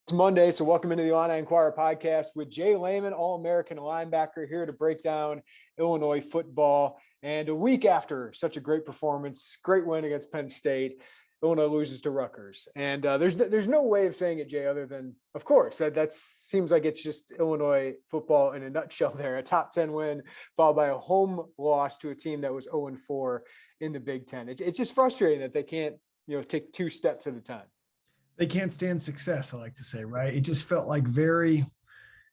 It's Monday, so welcome into the Illini Inquirer Podcast with J Leman, All-American linebacker, here to break down Illinois football. And a week after such a great performance, great win against Penn State, Illinois loses to Rutgers. And there's no way of saying it, Jay, other than, of course, that seems like it's just Illinois football in a nutshell there. A top 10 win followed by a home loss to a team that was 0-4 in the Big Ten. It's just frustrating that they can't, take two steps at a time. They can't stand success, I like to say, right? It just felt like very,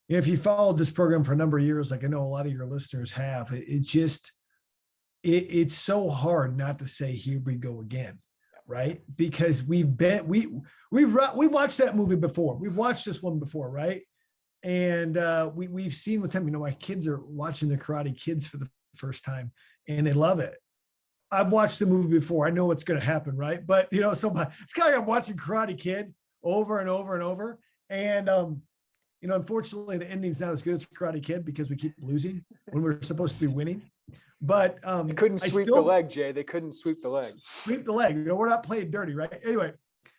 if you followed this program for a number of years, like I know a lot of your listeners have, it's so hard not to say, here we go again, right? Because we've watched that movie before. We've watched this one before, right? And we've seen what's happening. My kids are watching the Karate Kids for the first time and they love it. I've watched the movie before. I know what's going to happen, right? But, so it's kind of like I'm watching Karate Kid over and over and over. And, unfortunately, the ending's not as good as Karate Kid because we keep losing when we're supposed to be winning. But they couldn't sweep the leg, Jay. They couldn't sweep the leg. Sweep the leg. We're not playing dirty, right? Anyway,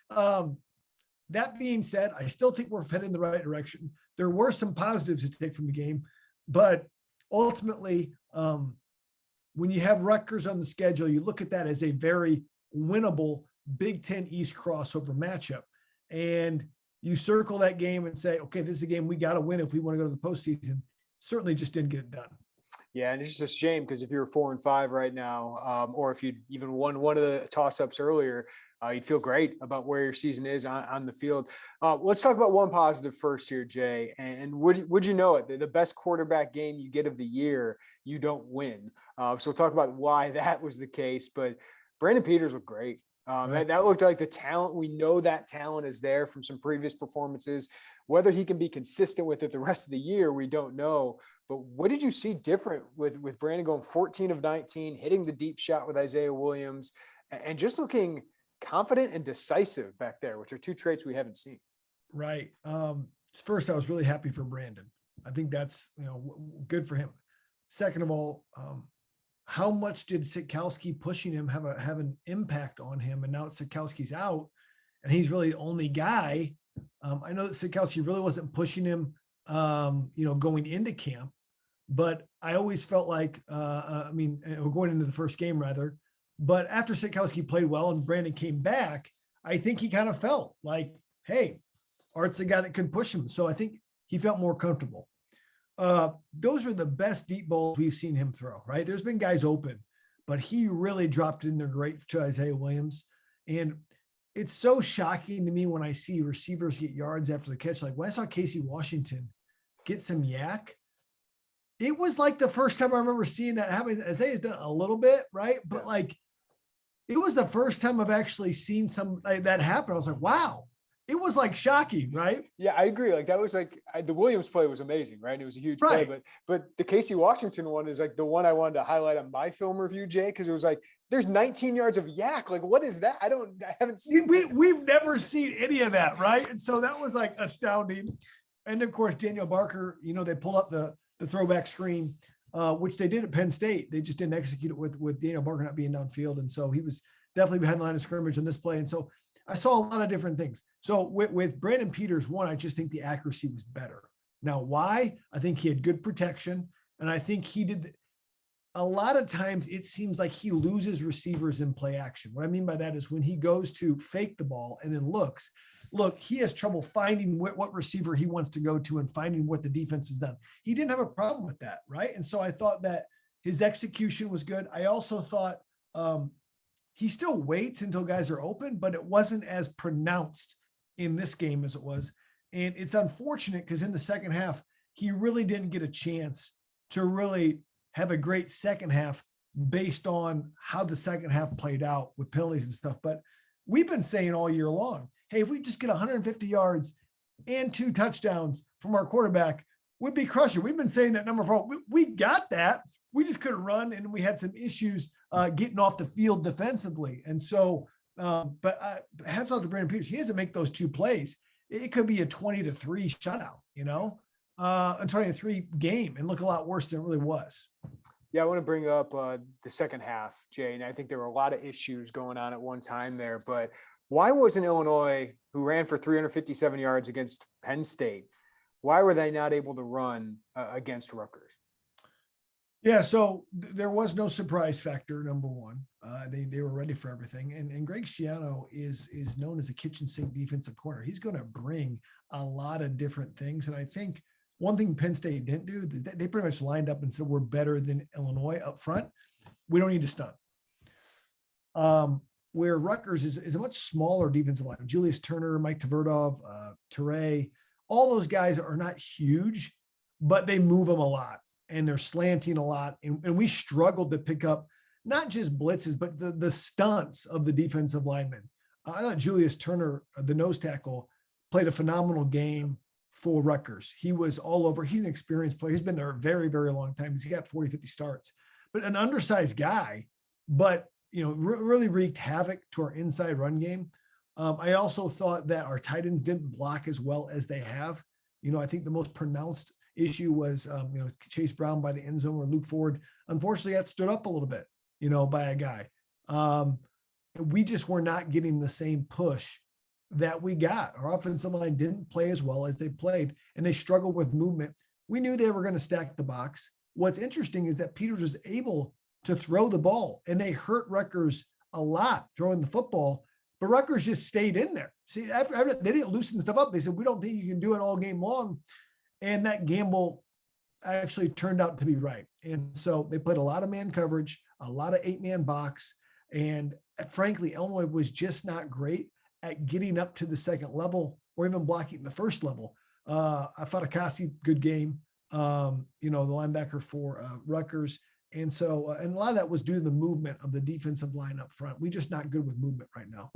that being said, I still think we're heading in the right direction. There were some positives to take from the game, but ultimately, when you have Rutgers on the schedule, you look at that as a very winnable Big Ten East crossover matchup. And you circle that game and say, okay, this is a game we got to win if we want to go to the postseason. Certainly just didn't get it done. Yeah, and it's just a shame because if you're 4-5 right now, or if you even won one of the toss-ups earlier, you'd feel great about where your season is on the field. Let's talk about one positive first here, Jay. And would you know it? The best quarterback game you get of the year, you don't win. So we'll talk about why that was the case. But Branden Peters looked great. Right. That looked like the talent. We know that talent is there from some previous performances. Whether he can be consistent with it the rest of the year, we don't know. But what did you see different with Branden going 14 of 19, hitting the deep shot with Isaiah Williams, and just looking confident and decisive back there, which are two traits we haven't seen. Right. First, I was really happy for Branden. I think that's, good for him. Second of all, how much did Sikowski pushing him have an impact on him? And now Sikowski's out and he's really the only guy. I know that Sikowski really wasn't pushing him, going into camp, but I always felt like, we're going into the first game rather, but after Sikowski played well and Branden came back, I think he kind of felt like, hey, Art's the guy that could push him. So I think he felt more comfortable. Those are the best deep balls we've seen him throw, right? There's been guys open, but he really dropped in there great to Isaiah Williams. And it's so shocking to me when I see receivers get yards after the catch. Like when I saw Casey Washington get some yak, it was like the first time I remember seeing that happen. Isaiah's done it a little bit, right? But it was the first time I've actually seen some like that happen. I was like, wow. It was like shocking, right? Yeah, I agree. Like that was the Williams play was amazing, right? It was a huge play, but the Casey Washington one is like the one I wanted to highlight on my film review, Jay, because it was like there's 19 yards of yak. Like what is that? I haven't seen. We've never seen any of that, right? And so that was like astounding. And of course, Daniel Barker, they pulled up the throwback screen, which they did at Penn State. They just didn't execute it with Daniel Barker not being downfield, and so he was definitely behind the line of scrimmage on this play, and so. I saw a lot of different things. So with Branden Peters, one, I just think the accuracy was better. Now, why? I think he had good protection. And I think he did a lot of times it seems like he loses receivers in play action. What I mean by that is when he goes to fake the ball and then look, he has trouble finding what receiver he wants to go to and finding what the defense has done. He didn't have a problem with that. Right. And so I thought that his execution was good. I also thought, he still waits until guys are open, but it wasn't as pronounced in this game as it was. And it's unfortunate because in the second half, he really didn't get a chance to really have a great second half based on how the second half played out with penalties and stuff. But we've been saying all year long, hey, if we just get 150 yards and 2 touchdowns from our quarterback, we'd be crushing. We've been saying that number 4. We got that. We just couldn't run, and we had some issues getting off the field defensively. And so, but hats off to Branden Peters. He has to make those 2 plays. It could be a 20-3 shutout, a 20-3 game and look a lot worse than it really was. Yeah, I want to bring up the second half, Jay, and I think there were a lot of issues going on at one time there. But Why wasn't Illinois, who ran for 357 yards against Penn State, why were they not able to run against Rutgers? Yeah, so there was no surprise factor. Number one, they were ready for everything, and Greg Schiano is known as a kitchen sink defensive corner. He's going to bring a lot of different things, and I think one thing Penn State didn't do, they pretty much lined up and said we're better than Illinois up front. We don't need to stunt. Where Rutgers is a much smaller defensive line. Julius Turner, Mike Tverdov, Teray, all those guys are not huge, but they move them a lot. And they're slanting a lot. And we struggled to pick up not just blitzes, but the stunts of the defensive linemen. I thought Julius Turner, the nose tackle, played a phenomenal game for Rutgers. He was all over. He's an experienced player. He's been there a very, very long time. He's got 40, 50 starts. But an undersized guy, but really wreaked havoc to our inside run game. I also thought that our tight ends didn't block as well as they have. I think the most pronounced issue was, Chase Brown by the end zone, where Luke Ford, unfortunately, got stood up a little bit, by a guy. We just were not getting the same push that we got. Our offensive line didn't play as well as they played, and they struggled with movement. We knew they were going to stack the box. What's interesting is that Peters was able to throw the ball, and they hurt Rutgers a lot throwing the football, but Rutgers just stayed in there. See, after they didn't loosen stuff up. They said, we don't think you can do it all game long. And that gamble actually turned out to be right. And so they played a lot of man coverage, a lot of 8-man box. And frankly, Illinois was just not great at getting up to the second level or even blocking the first level. I thought Akasi, good game, the linebacker for Rutgers. And so, and a lot of that was due to the movement of the defensive line up front. We're just not good with movement right now.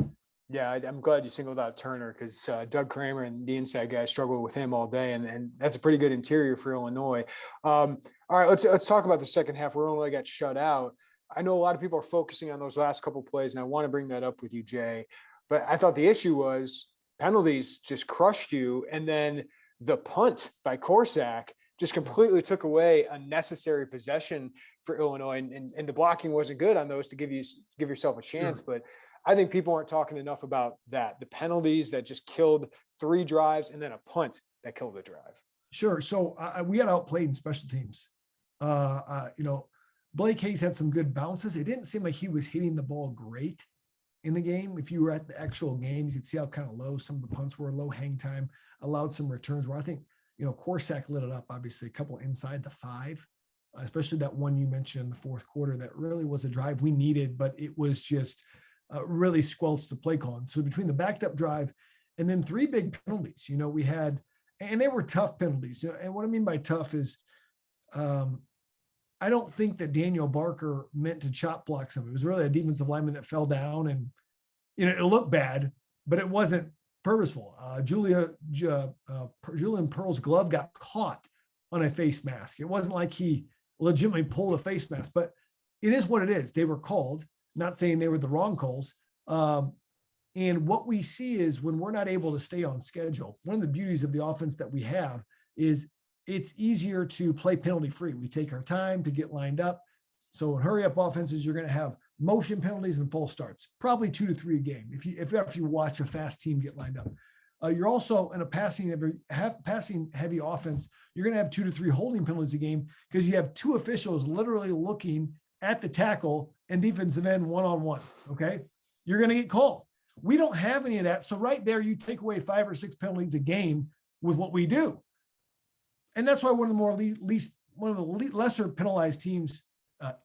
Yeah, I'm glad you singled out Turner, because Doug Kramer and the inside guys struggled with him all day, and that's a pretty good interior for Illinois. All right, let's talk about the second half where Illinois got shut out. I know a lot of people are focusing on those last couple of plays, and I want to bring that up with you, Jay. But I thought the issue was penalties just crushed you, and then the punt by Korsak just completely took away a necessary possession for Illinois, and the blocking wasn't good on those to give yourself a chance. Sure. But I think people aren't talking enough about that. The penalties that just killed 3 drives, and then a punt that killed the drive. Sure. So we got outplayed in special teams. Blake Hayes had some good bounces. It didn't seem like he was hitting the ball great in the game. If you were at the actual game, you could see how kind of low some of the punts were, low hang time, allowed some returns where I think, Korsak lit it up, obviously, a couple inside the 5, especially that one you mentioned in the fourth quarter that really was a drive we needed, but it was just really squelched the play call. So between the backed up drive and then 3 big penalties, we had, and they were tough penalties. And what I mean by tough is I don't think that Daniel Barker meant to chop block somebody. It was really a defensive lineman that fell down, and it looked bad, but it wasn't purposeful. Julian Pearl's glove got caught on a face mask. It wasn't like he legitimately pulled a face mask, but it is what it is. They were called. Not saying they were the wrong calls. And what we see is when we're not able to stay on schedule, one of the beauties of the offense that we have is it's easier to play penalty free. We take our time to get lined up. So in hurry up offenses, you're going to have motion penalties and false starts, probably 2 to 3 a game. If you watch a fast team get lined up, you're also in a passing heavy offense. You're going to have 2 to 3 holding penalties a game because you have 2 officials literally looking at the tackle and defensive end one-on-one. Okay. You're going to get called. We don't have any of that. So right there, you take away 5 or 6 penalties a game with what we do. And that's why one of the lesser penalized teams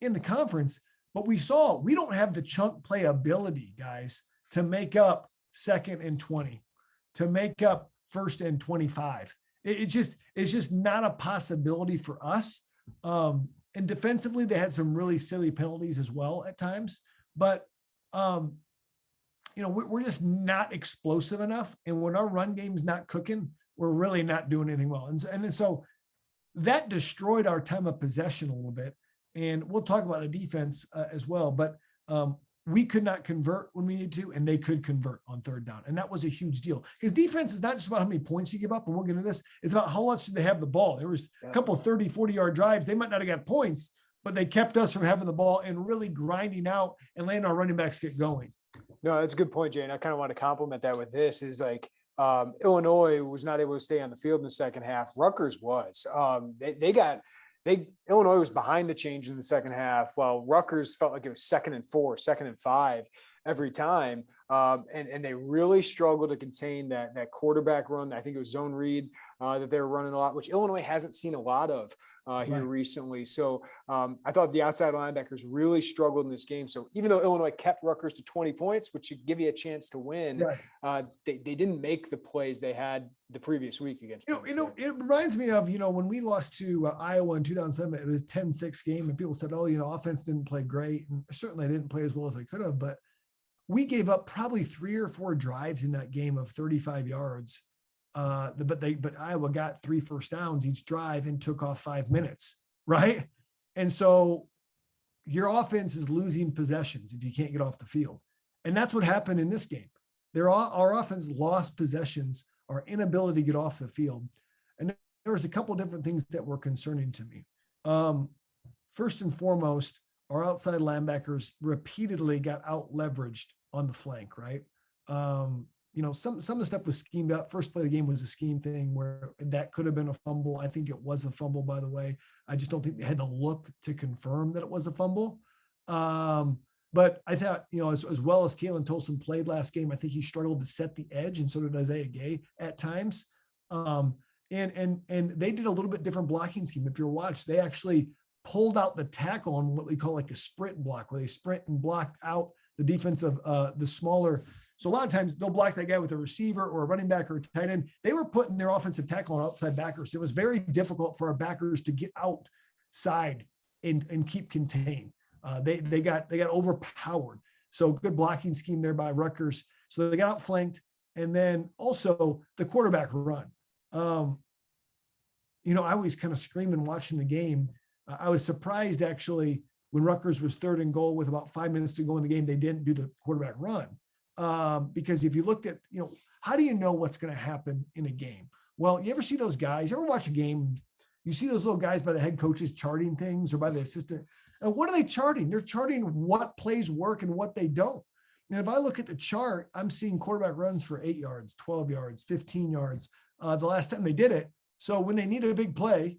in the conference, but we don't have the chunk play ability, guys, to make up 2nd and 20, to make up 1st and 25. It's just not a possibility for us. And defensively, they had some really silly penalties as well at times, but we're just not explosive enough. And when our run game's not cooking, we're really not doing anything well. And so that destroyed our time of possession a little bit. And we'll talk about the defense as well, but we could not convert when we need to, and they could convert on 3rd down. And that was a huge deal because defense is not just about how many points you give up, and we'll get into this. It's about how much do they have the ball. There was a couple of 30, 40-yard drives. They might not have got points, but they kept us from having the ball and really grinding out and letting our running backs get going. No, that's a good point, Jay. And I kind of want to compliment that with this is like Illinois was not able to stay on the field in the second half. Rutgers was. Illinois was behind the change in the second half, while Rutgers felt like it was 2nd and 4, 2nd and 5 every time. And they really struggled to contain that quarterback run. I think it was zone read that they were running a lot, which Illinois hasn't seen a lot of here recently. So I thought the outside linebackers really struggled in this game. So even though Illinois kept Rutgers to 20 points, which should give you a chance to win, they didn't make the plays they had the previous week against. It reminds me of, when we lost to Iowa in 2007, it was 10-6 game, and people said, offense didn't play great. And certainly they didn't play as well as they could have, but we gave up probably 3 or 4 drives in that game of 35 yards. But Iowa got 3 first downs each drive and took off 5 minutes. Right. And so your offense is losing possessions if you can't get off the field. And that's what happened in this game. Our offense lost possessions, our inability to get off the field. And there was a couple of different things that were concerning to me. First and foremost, our outside linebackers repeatedly got out leveraged on the flank, right? Some of the stuff was schemed up. First play of the game was a scheme thing where that could have been a fumble. I think it was a fumble, by the way. I just don't think they had to look to confirm that it was a fumble. But I thought, as well as Kalen Tolson played last game, I think he struggled to set the edge, and so did Isaiah Gay at times. And they did a little bit different blocking scheme. If you're watched, they actually pulled out the tackle on what we call like a sprint block, where they sprint and block out the defense of the smaller. So a lot of times they'll block that guy with a receiver or a running back or a tight end. They were putting their offensive tackle on outside backers. It was very difficult for our backers to get outside and keep contained. They got overpowered. So good blocking scheme there by Rutgers. So they got outflanked, and then also the quarterback run. I was kind of screaming watching the game. I was surprised actually when Rutgers was 3rd and goal with about 5 minutes to go in the game, they didn't do the quarterback run. Because if you looked at, how do you know what's going to happen in a game? Well, you ever see those guys, you ever watch a game, you see those little guys by the head coaches charting things or by the assistant. And what are they charting? They're charting what plays work and what they don't. And if I look at the chart, I'm seeing quarterback runs for 8 yards, 12 yards, 15 yards, the last time they did it. So when they needed a big play,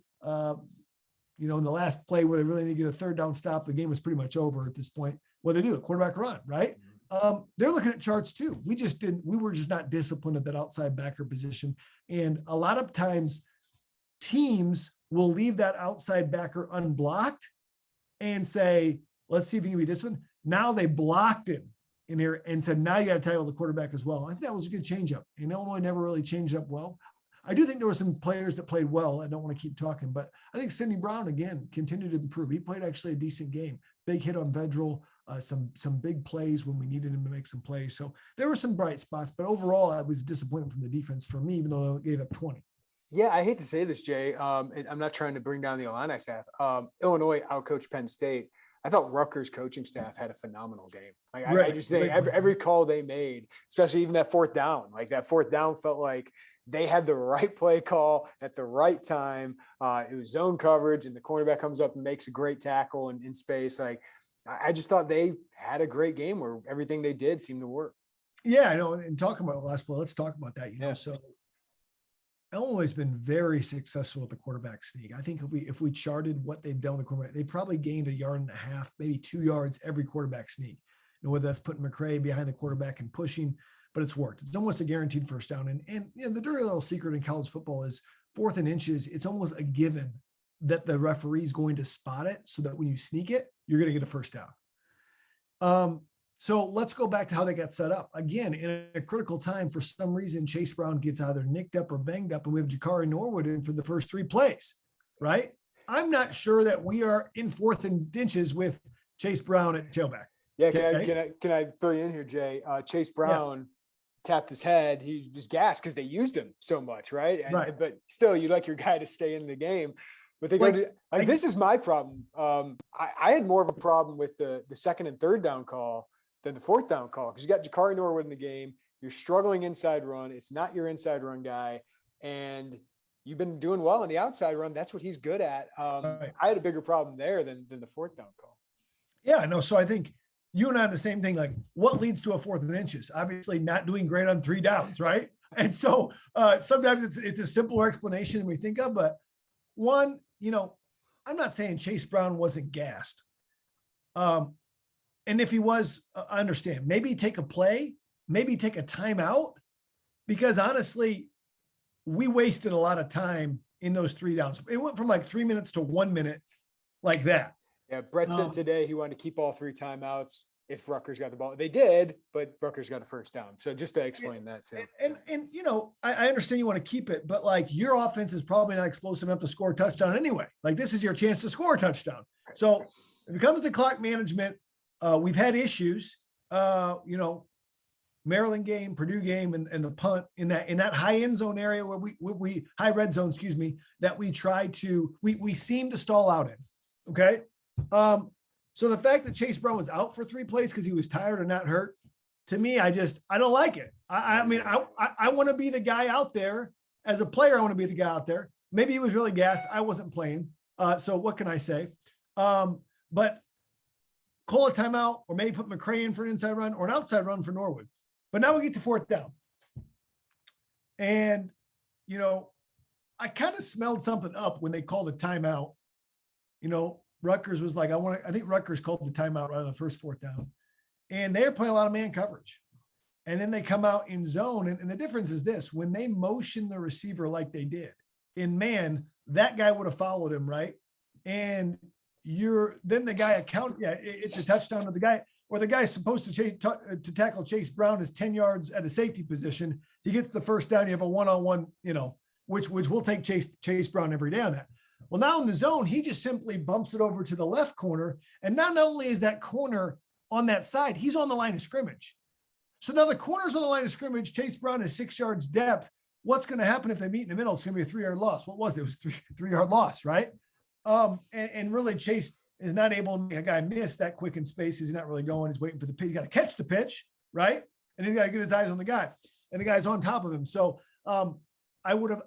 in the last play where they really need to get a 3rd down stop, the game was pretty much over at this point. What do they do? A quarterback run, right? They're looking at charts too. We were just not disciplined at that outside backer position. And a lot of times teams will leave that outside backer unblocked and say, let's see if he can be disciplined. Now they blocked him in here and said, now you got to tackle the quarterback as well. I think that was a good change up, and Illinois never really changed up well. I do think there were some players that played well. I don't want to keep talking, but I think Sidney Brown, again, continued to improve. He played actually a decent game. Big hit on Vedral, some big plays when we needed him to make some plays. So there were some bright spots, but overall I was disappointed from the defense for me, even though they gave up 20. Yeah, I hate to say this, Jay. I'm not trying to bring down the Illini staff. Illinois outcoached Penn State. I thought Rutgers coaching staff had a phenomenal game. I just think every call they made, especially even that 4th down, that 4th down felt like they had the right play call at the right time. It was zone coverage, and the cornerback comes up and makes a great tackle in space. I just thought they had a great game where everything they did seemed to work. Yeah, I know. And talking about the last play, let's talk about that. So Illinois has been very successful at the quarterback sneak. I think if we charted what they've done with the quarterback, they probably gained 1.5 yards, maybe 2 yards every quarterback sneak. Whether that's putting McCray behind the quarterback and pushing, but it's worked. It's almost a guaranteed first down. And the dirty little secret in college football is 4th and inches. It's almost a given that the referee is going to spot it so that when you sneak it, you're going to get a first down. So let's go back to how they got set up. Again, in a critical time, for some reason, Chase Brown gets either nicked up or banged up, and we have Jakari Norwood in for the first 3 plays, right? I'm not sure that we are in 4th and inches with Chase Brown at tailback. Yeah, can I throw you in here, Jay? Chase Brown tapped his head. He was gassed because they used him so much, right? But still, you'd like your guy to stay in the game. But they this is my problem. I had more of a problem with the 2nd and 3rd down call than the 4th down call, because you got Jakari Norwood in the game. You're struggling inside run. It's not your inside run guy, and you've been doing well in the outside run. That's what he's good at. I had a bigger problem there than the 4th down call. Yeah, no. So I think you and I are the same thing. Like, what leads to a 4th and inches? Obviously not doing great on 3 downs, right? And so sometimes it's a simpler explanation than we think of, but one, I'm not saying Chase Brown wasn't gassed. And if he was, I understand. Maybe take a play, maybe take a timeout, because honestly, we wasted a lot of time in those 3 downs. It went from like 3 minutes to 1 minute like that. Yeah, Brett said today he wanted to keep all 3 timeouts if Rutgers got the ball. They did, but Rutgers got a first down. So just to explain that too. And I understand you want to keep it, but like your offense is probably not explosive enough to score a touchdown anyway. Like this is your chance to score a touchdown. So if it comes to clock management, we've had issues, Maryland game, Purdue game, and the punt in that high end zone area where we high red zone, that we seem to stall out in. Okay. So the fact that Chase Brown was out for 3 plays because he was tired or not hurt, to me, I don't like it. I mean, I want to be the guy out there as a player. I want to be the guy out there. Maybe he was really gassed. I wasn't playing. So what can I say? But call a timeout, or maybe put McCray in for an inside run or an outside run for Norwood. But now we get to 4th down. And, I kind of smelled something up when they called a timeout. Rutgers was like, I think Rutgers called the timeout right on the first 4th down. And they're playing a lot of man coverage. And then they come out in zone. And the difference is this: when they motion the receiver like they did in man, that guy would have followed him, right? And then the guy it's a touchdown to the guy, or the guy's supposed to tackle Chase Brown is 10 yards at a safety position. He gets the first down. You have a one-on-one, which we'll take Chase Brown every day on that. Well, now in the zone, he just simply bumps it over to the left corner. And not only is that corner on that side, he's on the line of scrimmage. So now the corner's on the line of scrimmage. Chase Brown is 6 yards depth. What's going to happen if they meet in the middle? It's going to be a 3-yard loss. What was it? It was 3-yard loss, right? And really Chase is not able to make a guy miss that quick in space. He's not really going. He's waiting for the pitch. He's got to catch the pitch, right? And he's got to get his eyes on the guy. And the guy's on top of him. So I would have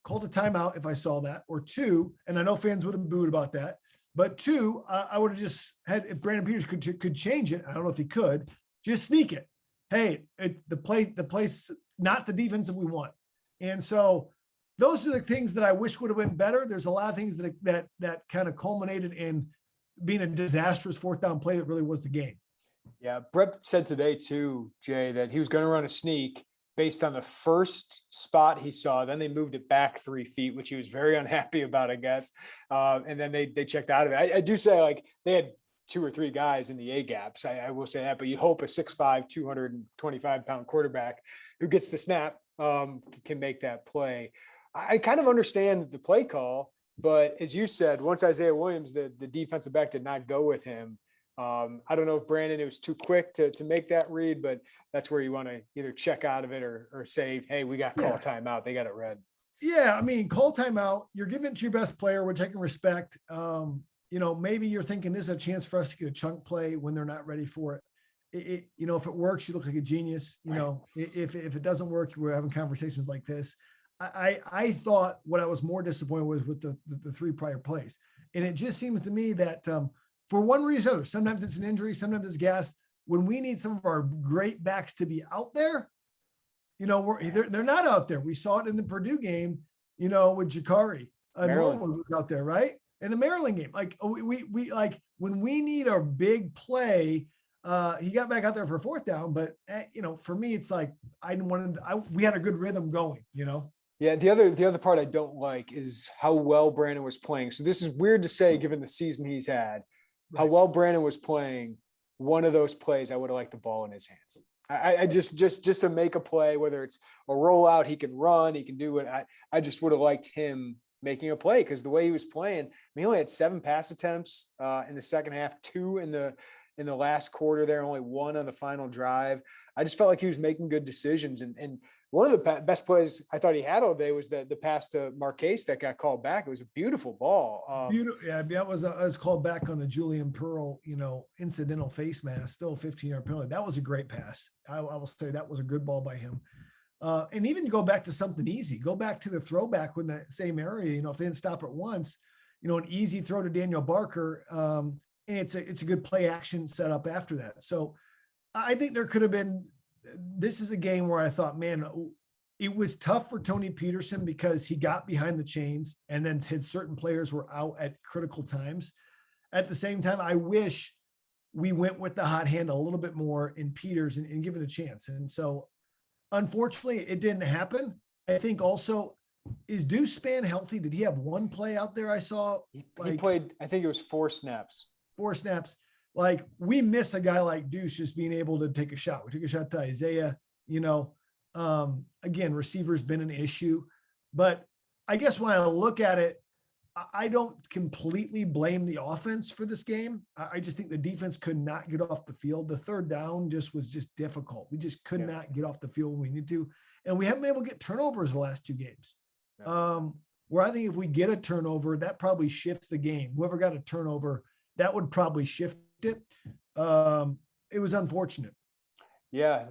called a timeout if I saw that, or 2, and I know fans would have booed about that, but 2, I would have just had, if Brandon Peters could change it, I don't know if he could, just sneak it. Hey, the place, not the defense that we want. And so those are the things that I wish would have been better. There's a lot of things that kind of culminated in being a disastrous 4th down play that really was the game. Yeah, Brett said today too, Jay, that he was going to run a sneak based on the first spot he saw. Then they moved it back 3 feet, which he was very unhappy about, I guess. And then they checked out of it. I do say, like, they had 2 or 3 guys in the A gaps. I will say that, but you hope a 6'5", 225-pound quarterback who gets the snap can make that play. I kind of understand the play call, but as you said, once Isaiah Williams, the defensive back, did not go with him. I don't know if Brandon, it was too quick to make that read, but that's where you want to either check out of it or say, hey, we got to call timeout. They got it read. Yeah. I mean, call timeout. You're giving it to your best player, which I can respect. Maybe you're thinking this is a chance for us to get a chunk play when they're not ready for it. If it works, you look like a genius. If it doesn't work, we're having conversations like this. I thought what I was more disappointed with the 3 prior plays. And it just seems to me that for one reason or another, sometimes it's an injury, sometimes it's gas. When we need some of our great backs to be out there, they're not out there. We saw it in the Purdue game, with Jakari. Norwood was out there, right? In the Maryland game, like we like when we need a big play, he got back out there for 4th down. But for me, it's like we had a good rhythm going. Yeah, the other part I don't like is how well Brandon was playing. So this is weird to say given the season he's had. Right. How well Brandon was playing. One of those plays, I would have liked the ball in his hands. I just to make a play, whether it's a rollout, he can run, he can do it. I just would have liked him making a play, because the way he was playing, he only had 7 pass attempts in the second half, 2 in the last quarter there, only 1 on the final drive. I just felt like he was making good decisions. And one of the best plays I thought he had all day was the pass to Marquez that got called back. It was a beautiful ball. Yeah, that was called back on the Julian Pearl, incidental face mask, still a 15-yard penalty. That was a great pass. I will say that was a good ball by him. And even go back to something easy, go back to the throwback when that same area, if they didn't stop it once, an easy throw to Daniel Barker, and it's a good play action setup after that. So I think there could have been, this is a game where I thought, man, it was tough for Tony Peterson because he got behind the chains and then had certain players were out at critical times. At the same time, I wish we went with the hot hand a little bit more in Peters and give it a chance. And so unfortunately it didn't happen. I think also, is Deuce Spann healthy? Did he have one play out there? I saw he played, I think it was 4 snaps. 4 snaps. Like, we miss a guy like Deuce just being able to take a shot. We took a shot to Isaiah, again, receiver's been an issue, but I guess when I look at it, I don't completely blame the offense for this game. I just think the defense could not get off the field. The third down was difficult. We just could not get off the field when we need to. And we haven't been able to get turnovers the last 2 games. Where I think if we get a turnover, that probably shifts the game. Whoever got a turnover, that would probably shift it. It was unfortunate. Yeah.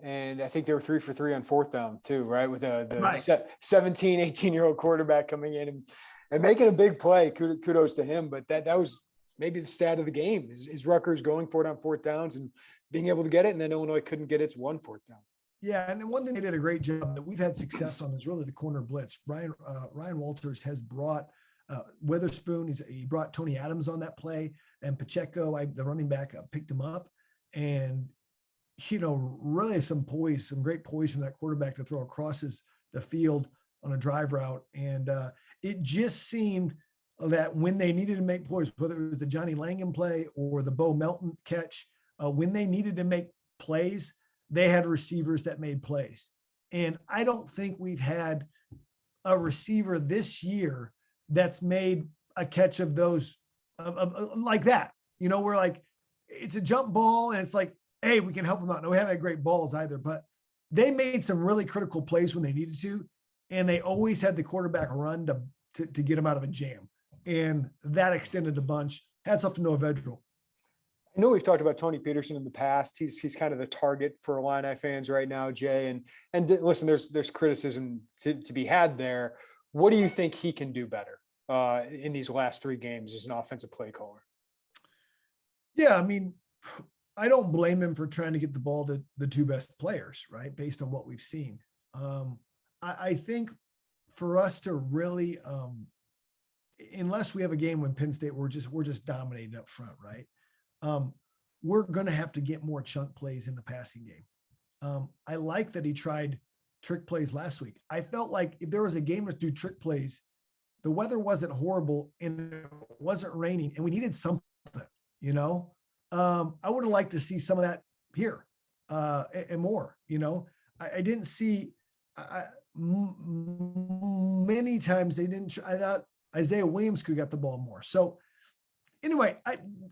And I think they were 3 for 3 on 4th down too, right? With the Right. 17, 18-year-old quarterback coming in and making a big play. Kudos to him. But that was maybe the stat of the game is Rutgers going for it on 4th downs and being able to get it. And then Illinois couldn't get its 1 4th down. Yeah, and one thing they did a great job that we've had success on is really the corner blitz. Ryan Walters has brought Witherspoon. He brought Tony Adams on that play, and Pacheco, the running back, picked him up. And really some great poise from that quarterback to throw across the field on a drive route. And it just seemed that when they needed to make plays, whether it was the Johnny Langham play or the Bo Melton catch, when they needed to make plays, they had receivers that made plays. And I don't think we've had a receiver this year that's made a catch of those like that. We're like, it's a jump ball and it's like, hey, we can help them out. No, we haven't had great balls either, but they made some really critical plays when they needed to. And they always had the quarterback run to get them out of a jam. And that extended a bunch. Hats off to Noah Vedral. I know we've talked about Tony Peterson in the past. He's kind of the target for Illini fans right now, Jay. And listen, there's criticism to be had there. What do you think he can do better in these last 3 games as an offensive play caller? Yeah, I mean, I don't blame him for trying to get the ball to the 2 best players, right? Based on what we've seen. I think for us to really, unless we have a game when Penn State, we're just dominating up front, right? We're going to have to get more chunk plays in the passing game. I like that he tried trick plays last week. I felt like if there was a game to do trick plays, the weather wasn't horrible and it wasn't raining and we needed something, I would have liked to see some of that here and more, I didn't see many times I thought Isaiah Williams could get the ball more. So anyway,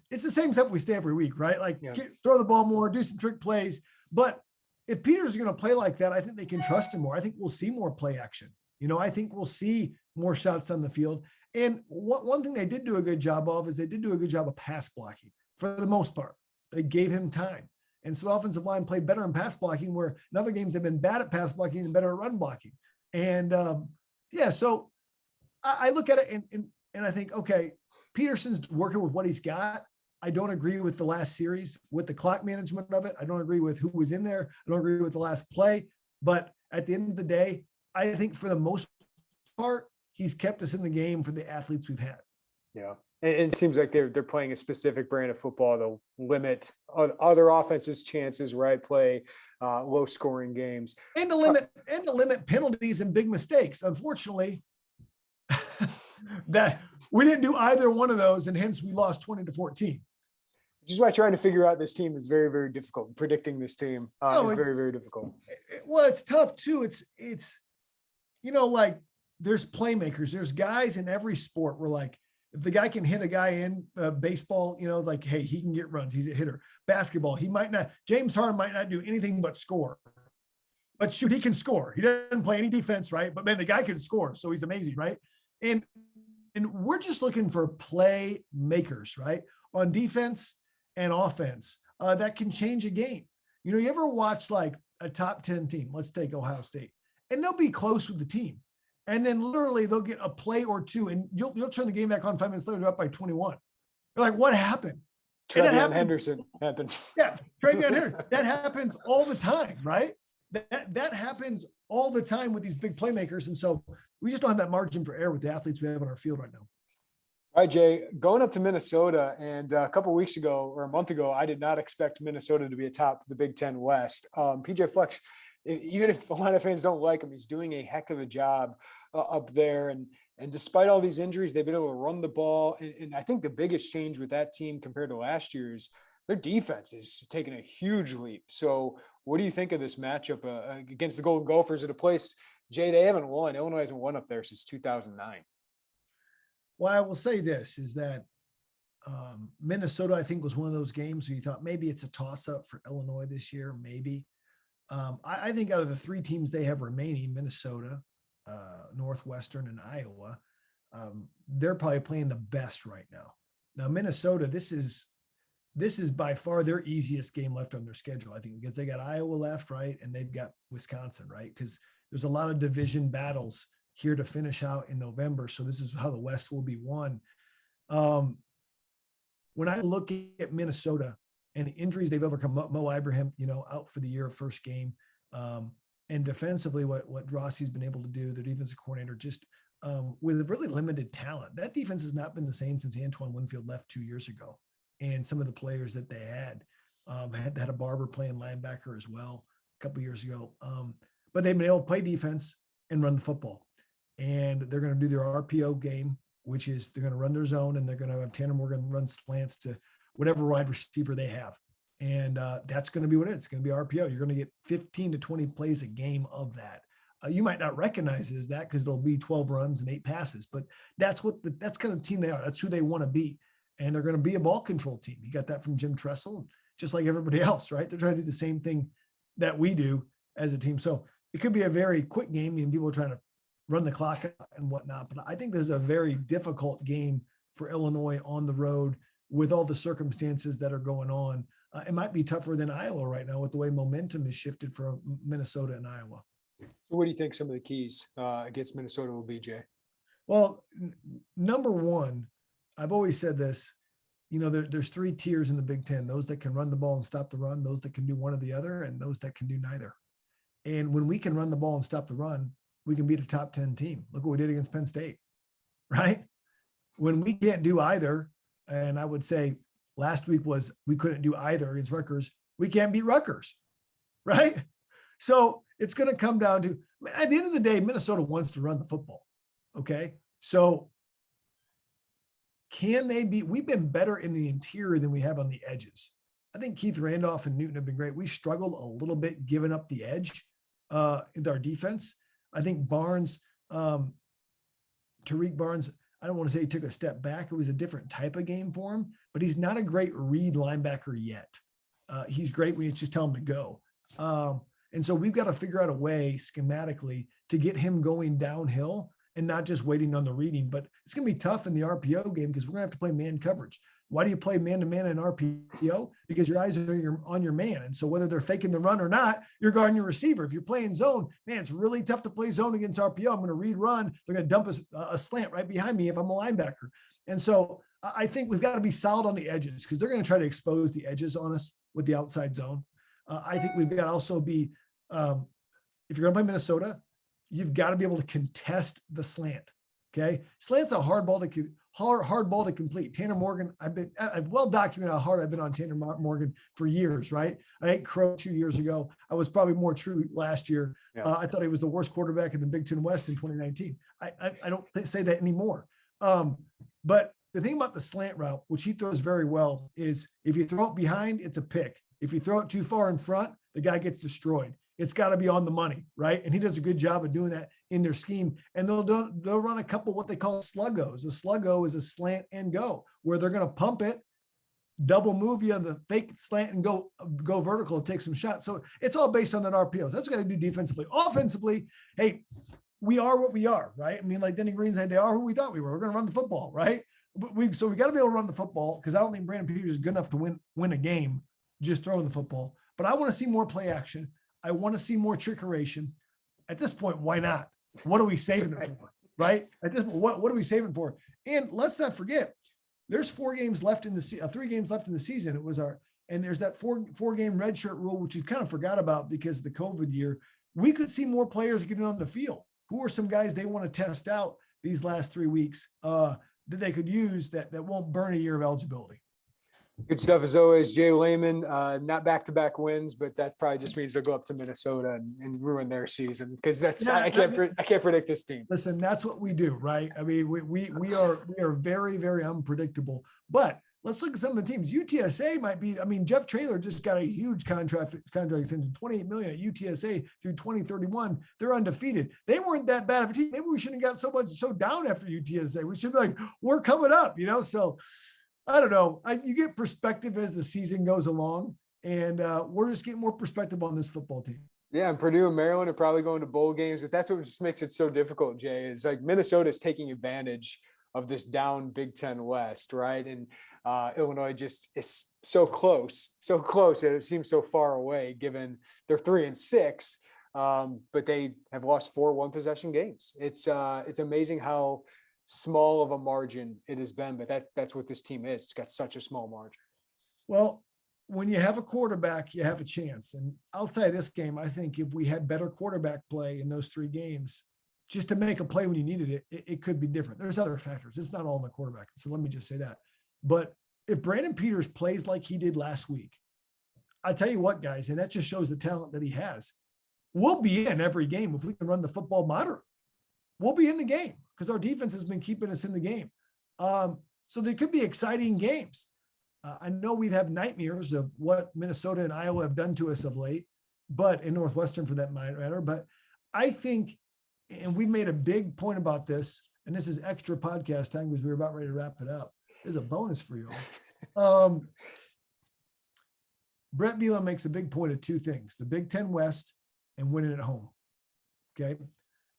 it's the same stuff we say every week, right? Like throw the ball more, do some trick plays. But if Peters is going to play like that, I think they can trust him more. I think we'll see more play action. I think we'll see more shots on the field. And one thing they did do a good job of is they did do a good job of pass blocking for the most part. They gave him time. And so the offensive line played better in pass blocking, where in other games they've been bad at pass blocking and better at run blocking. And so I look at it and I think, okay, Peterson's working with what he's got. I don't agree with the last series, with the clock management of it. I don't agree with who was in there. I don't agree with the last play. But at the end of the day, I think for the most part, he's kept us in the game for the athletes we've had. Yeah. And it seems like they're playing a specific brand of football to limit other offenses' chances, right? Play low scoring games. And to limit penalties and big mistakes. Unfortunately, that we didn't do either one of those, and hence we lost 20-14. Which is why trying to figure out this team is very, very difficult. Predicting this team is very, very difficult. Well, it's tough too. It's like there's playmakers. There's guys in every sport where, like, if the guy can hit a guy in baseball, like, hey, he can get runs. He's a hitter. Basketball, he might not. James Harden might not do anything but score. But shoot, he can score. He doesn't play any defense, right? But man, the guy can score, so he's amazing, right? And we're just looking for playmakers, right, on defense and offense that can change a game. You ever watch like a top 10 team? Let's take Ohio State, and they'll be close with the team, and then literally they'll get a play or two, and you'll turn the game back on 5 minutes later, they're up by 21. They're like, what happened? Trevion Henderson happened. Yeah, Trevion Henderson. That happens all the time, right? That happens all the time with these big playmakers. And so we just don't have that margin for error with the athletes we have on our field right now. All right, Jay, going up to Minnesota, and a couple of weeks ago or a month ago, I did not expect Minnesota to be atop the Big Ten West. PJ Fleck, even if a lot of fans don't like him, he's doing a heck of a job up there. And despite all these injuries, they've been able to run the ball. And I think the biggest change with that team compared to last year is their defense is taking a huge leap. So what do you think of this matchup against the Golden Gophers at a place, Jay, they haven't won. Illinois hasn't won up there since 2009. Well, I will say this is that Minnesota, I think, was one of those games where you thought maybe it's a toss-up for Illinois this year, maybe. I think out of the three teams they have remaining, Minnesota, Northwestern, and Iowa, they're probably playing the best right now. Now, Minnesota, this is by far their easiest game left on their schedule, I think, because they got Iowa left, right, and they've got Wisconsin, right, because there's a lot of division battles here to finish out in November. So this is how the West will be won. When I look at Minnesota and the injuries they've overcome, Mo Ibrahim, out for the year of first game, and defensively, what Rossi's been able to do, the defensive coordinator, just with really limited talent. That defense has not been the same since Antoine Winfield left 2 years ago. And some of the players that they had a Barber playing linebacker as well a couple of years ago. But they've been able to play defense and run the football. And they're going to do their RPO game, which is they're going to run their zone, and they're going to have Tanner Morgan run slants to whatever wide receiver they have. And that's going to be what it is. It's going to be RPO. You're going to get 15 to 20 plays a game of that. You might not recognize it as that because it'll be 12 runs and 8 passes, but that's kind of the team they are. That's who they want to be. And they're going to be a ball control team. You got that from Jim Tressel, just like everybody else, right? They're trying to do the same thing that we do as a team. So it could be a very quick game, and people are trying to run the clock and whatnot. But I think this is a very difficult game for Illinois on the road with all the circumstances that are going on. It might be tougher than Iowa right now with the way momentum is shifted for Minnesota and Iowa. So what do you think some of the keys against Minnesota will be, Jay? Well, number one, I've always said this, there's 3 tiers in the Big Ten, those that can run the ball and stop the run, those that can do one or the other, and those that can do neither. And when we can run the ball and stop the run, we can beat a top 10 team. Look what we did against Penn State, right? When we can't do either, and I would say last week was we couldn't do either against Rutgers, we can't beat Rutgers, right? So it's going to come down to, at the end of the day, Minnesota wants to run the football, okay? So can they be, we've been better in the interior than we have on the edges. I think Keith Randolph and Newton have been great. We struggled a little bit giving up the edge in our defense. I think Barnes, Tariq Barnes, I don't want to say he took a step back. It was a different type of game for him, but he's not a great read linebacker yet. He's great when you just tell him to go. And so we've got to figure out a way schematically to get him going downhill and not just waiting on the reading. But it's going to be tough in the RPO game because we're going to have to play man coverage. Why do you play man-to-man in RPO? Because your eyes are on your man. And so whether they're faking the run or not, you're guarding your receiver. If you're playing zone, man, it's really tough to play zone against RPO. I'm going to read run. They're going to dump a slant right behind me if I'm a linebacker. And so I think we've got to be solid on the edges because they're going to try to expose the edges on us with the outside zone. I think we've got to also be, if you're going to play Minnesota, you've got to be able to contest the slant. Okay. Slant's a hard ball to complete. Tanner Morgan, I've well documented how hard I've been on Tanner Morgan for years, right? I ate crow 2 years ago. I was probably more true last year. Yeah. I thought he was the worst quarterback in the Big Ten West in 2019. I don't say that anymore. But the thing about the slant route, which he throws very well, is if you throw it behind, it's a pick. If you throw it too far in front, the guy gets destroyed. It's got to be on the money, right? And he does a good job of doing that in their scheme. And they'll run a couple what they call sluggos. A sluggo is a slant and go, where they're going to pump it, double move you on the fake slant and go vertical and take some shots. So it's all based on that RPO. That's what I do defensively. Offensively, hey, we are what we are, right? I mean, like Denny Green said, they are who we thought we were. We're going to run the football, right? So we got to be able to run the football because I don't think Brandon Peters is good enough to win a game just throwing the football. But I want to see more play action. I want to see more trickeration. At this point, why not? What are we saving it for, right? At this point, what are we saving for? And let's not forget, there's 4 games left in the 3 games left in the season. And there's that four game redshirt rule, which we kind of forgot about because of the COVID year. We could see more players getting on the field. Who are some guys they want to test out these last 3 weeks that they could use that won't burn a year of eligibility? Good stuff as always. J Leman, not back-to-back wins, but that probably just means they'll go up to Minnesota and ruin their season because I can't predict this team. Listen, that's what we do, right? I mean, we are very, very unpredictable. But let's look at some of the teams. UTSA might be. I mean, Jeff Traylor just got a huge contract extension, $28 million at UTSA through 2031. They're undefeated. They weren't that bad of a team. Maybe we shouldn't have got so down after UTSA. We should be like, we're coming up, So I don't know. You get perspective as the season goes along, and we're just getting more perspective on this football team. Yeah, and Purdue and Maryland are probably going to bowl games, but that's what just makes it so difficult, Jay, is like Minnesota is taking advantage of this down Big Ten West, right? And Illinois just is so close that it seems so far away given they're 3-6, but they have lost 4 one-possession games. It's amazing how small of a margin it has been, but that's what this team is. It's got such a small margin. Well, when you have a quarterback, you have a chance. And outside of this game, I think if we had better quarterback play in those 3 games, just to make a play when you needed it could be different. There's other factors. It's not all in the quarterback. So let me just say that. But if Brandon Peters plays like he did last week, I tell you what, guys, and that just shows the talent that he has. We'll be in every game if we can run the football moderate. We'll be in the game because our defense has been keeping us in the game. So there could be exciting games. I know we'd have nightmares of what Minnesota and Iowa have done to us of late, but in Northwestern for that matter. But I think, and we made a big point about this, and this is extra podcast time because we were about ready to wrap it up. There's a bonus for you all. Brett Bielema makes a big point of 2 things: the Big Ten West and winning at home. Okay.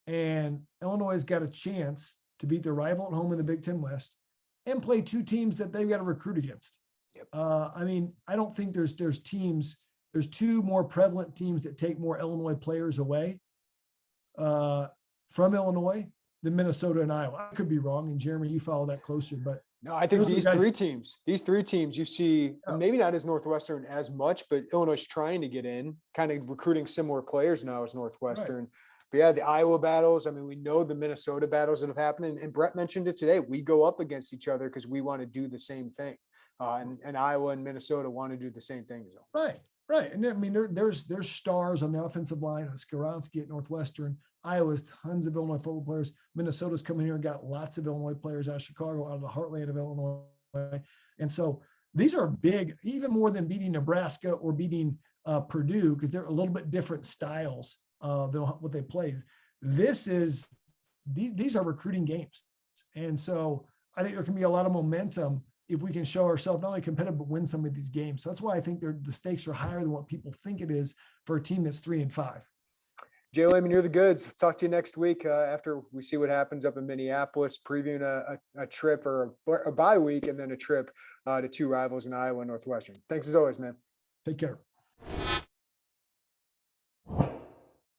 And Illinois has got a chance to beat their rival at home in the Big Ten West and play 2 teams that they've got to recruit against. Yep. I mean, I don't think there's 2 more prevalent teams that take more Illinois players away from Illinois than Minnesota and Iowa. I could be wrong, and Jeremy, you follow that closer, but no, I think these 3 teams you see, maybe not as Northwestern as much, but Illinois is trying to get in, kind of recruiting similar players now as Northwestern. Right. But yeah, the Iowa battles, I mean, we know the Minnesota battles that have happened, and Brett mentioned it today. We go up against each other because we want to do the same thing. And Iowa and Minnesota want to do the same thing. Right. And I mean, there's stars on the offensive line. Skaronski at Northwestern. Iowa's tons of Illinois football players. Minnesota's coming here and got lots of Illinois players out of Chicago, out of the heartland of Illinois. And so these are big, even more than beating Nebraska or beating Purdue, because they're a little bit different styles than what they play. These are recruiting games. And so I think there can be a lot of momentum if we can show ourselves not only competitive, but win some of these games. So that's why I think the stakes are higher than what people think it is for a team that's 3-5. J Leman, you're the goods. Talk to you next week after we see what happens up in Minneapolis, previewing a trip or a bye week and then a trip to 2 rivals in Iowa and Northwestern. Thanks as always, man. Take care.